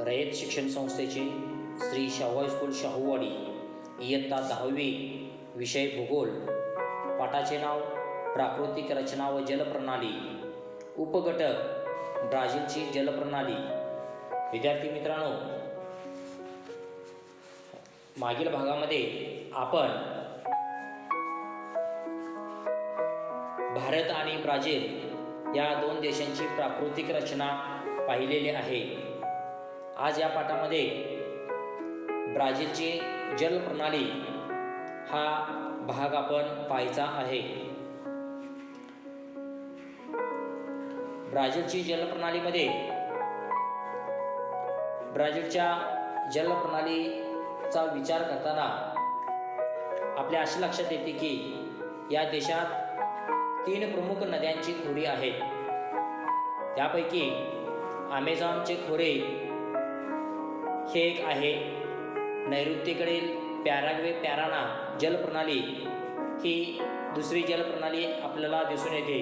रयत शिक्षण संस्थेचे श्री शाहू हायस्कूल शाहूवाडी इयत्ता 10वी विषय भूगोल पाठाचे नाव प्राकृतिक रचना व जलप्रणाली उपघटक ब्राझीलची जलप्रणाली। विद्यार्थी मित्रांनो, मागील भागामध्ये आपण भारत आणि ब्राझील या दोन देशांची प्राकृतिक रचना पाहिलेली आहे। आज या पाठामध्ये ब्राझीलची जलप्रणाली हा भाग आपण पाहायचा आहे। ब्राझीलची जलप्रणालीमध्ये ब्राझीलच्या जलप्रणालीचा विचार करताना आपल्या असे लक्षात येते की या देशात 3 प्रमुख नद्यांची खोरी आहेत। त्यापैकी अमेझॉनचे खोरे हे एक आहे। नैऋत्येकडील पॅराग्वे पॅराना जलप्रणाली ही दुसरी जलप्रणाली आपल्याला दिसून येते।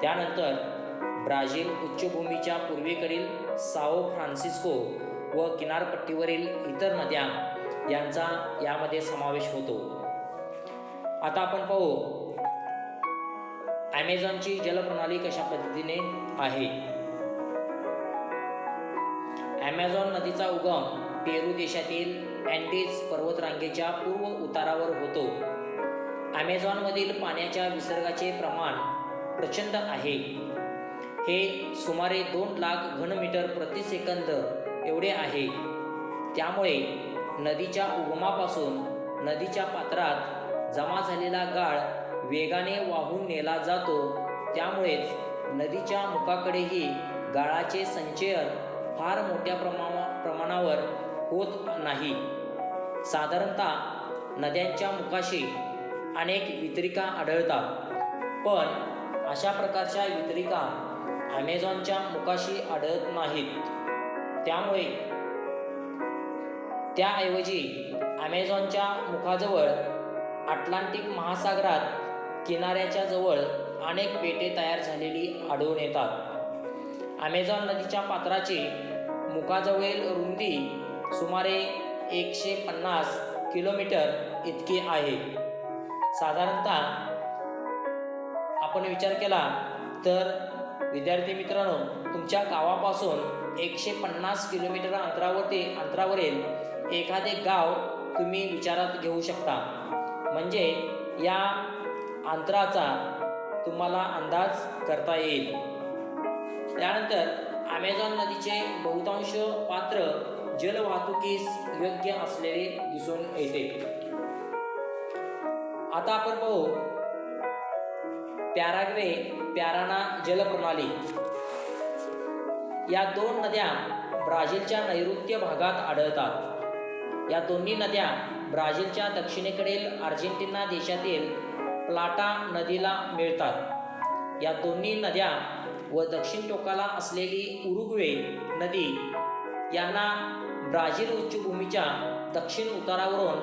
त्यानंतर ब्राझील उच्चभूमीच्या पूर्वेकडील साओ फ्रान्सिस्को व किनारपट्टीवरील इतर नद्या यांचा यामध्ये समावेश होतो। आता आपण पाहू अमेझॉनची जलप्रणाली कशा पद्धतीने आहे। अमेझॉन नदीचा उगम पेरू देशातील अँडीज पर्वतरांगेच्या पूर्व उतारावर होतो। अमेझॉनमधील पाण्याच्या विसर्गाचे प्रमाण प्रचंड आहे। हे सुमारे 2 लाख घनमीटर प्रति सेकंद एवढे आहे। त्यामुळे नदीच्या उगमापासून नदीच्या पात्रात जमा झालेला गाळ वेगाने वाहून नेला जातो। त्यामुळेच नदीच्या मुखाकडेही गाळाचे संचयन फार मोठ्या प्रमाणावर होत नाही। साधारणतः नद्यांच्या मुखाशी अनेक वितरिका आढळतात, पण अशा प्रकारच्या वितरिका अमेझॉनच्या मुखाशी आढळत नाहीत। त्यामुळे त्याऐवजी अमेझॉनच्या मुखाजवळ अटलांटिक महासागरात किनाऱ्याच्या जवळ अनेक बेटे तयार झालेली आढळून येतात। अमेझॉन नदीच्या पात्राची मुखाजवळील रुंदी सुमारे 150 किलोमीटर इतकी आहे। साधारणतः आपण विचार केला तर विद्यार्थी मित्रांनो, तुमच्या गावापासून 150 किलोमीटर अंतरावरील एखादे गाव तुम्ही विचारात घेऊ शकता। म्हणजे या अंतराचा तुम्हाला अंदाज करता येईल। त्यानंतर अमेझॉन नदीचे बहुतांश पात्र जलवाहतुकीस योग्य असलेले दिसून येते। आता आपण पाहू पॅराग्वे पॅराना जलप्रणाली। या 2 नद्या ब्राझीलच्या नैऋत्य भागात आढळतात। या दोन्ही नद्या ब्राझीलच्या दक्षिणेकडील अर्जेंटिना देशातील प्लाटा नदीला मिळतात। या दोन्ही नद्या व दक्षिण टोकाला असलेली उरुग्वे नदी यांना ब्राझील उच्चभूमीच्या दक्षिण उतारावरून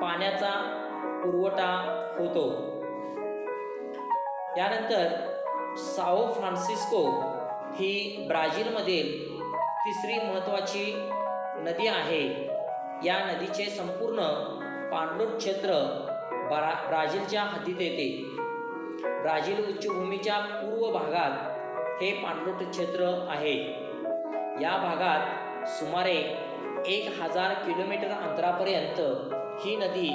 पाण्याचा पुरवठा होतो। यानंतर साओ फ्रान्सिस्को ही ब्राझीलमधील तिसरी महत्त्वाची नदी आहे। या नदीचे संपूर्ण पाणलोट क्षेत्र ब्राझीलच्या हद्दीत येते। ब्राझील उच्चभूमीच्या पूर्व भागात हे पाणलोट क्षेत्र आहे। या भागात सुमारे 1000 किलोमीटर अंतरापर्यंत ही नदी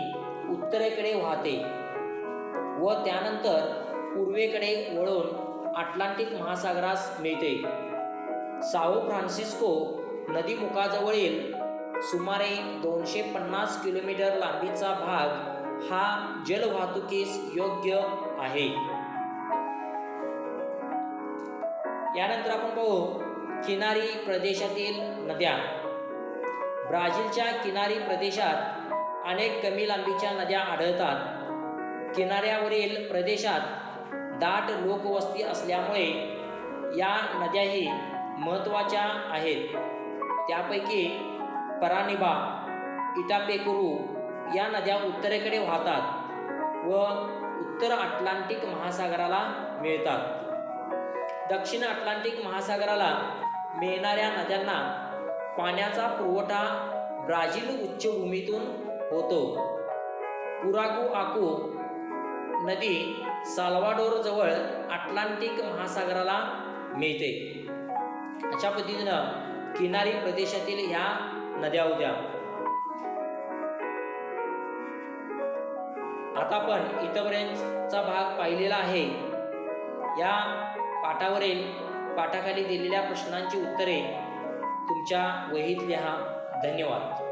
उत्तरेकडे वाहते व त्यानंतर पूर्वेकडे वळून अटलांटिक महासागरास मिळते। साओ फ्रान्सिस्को नदीमुखाजवळील सुमारे 250 किलोमीटर लांबीचा भाग हा जलवाहतुकीस योग्य आहे। यानंतर आपण पाहू किनारी प्रदेशातील नद्या। ब्राझीलच्या किनारी प्रदेशात अनेक कमी लांबीच्या नद्या आढळतात। किनाऱ्यावरील प्रदेशात दाट लोकवस्ती असल्यामुळे या नद्याही महत्त्वाच्या आहेत। त्यापैकी परानिबा, इटापेकुरू या नद्या उत्तरेकडे वाहतात व उत्तर अटलांटिक महासागराला मिळतात। दक्षिण अटलांटिक महासागराला मिळणाऱ्या नद्यांना पाण्याचा पुरवठा ब्राझील उच्चभूमीतून होतो. पुरागुआको नदी साल्वाडोर जवळ अटलांटिक महासागराला मिळते. अशा पद्धतीनं किनारी प्रदेशातील ह्या नद्या होत्या. आता आपण इथपर्यंतचा भाग पाहिलेला आहे. या पाठाखाली दिलेल्या प्रश्नांची उत्तरे तुमच्या वहीत लिहा. धन्यवाद.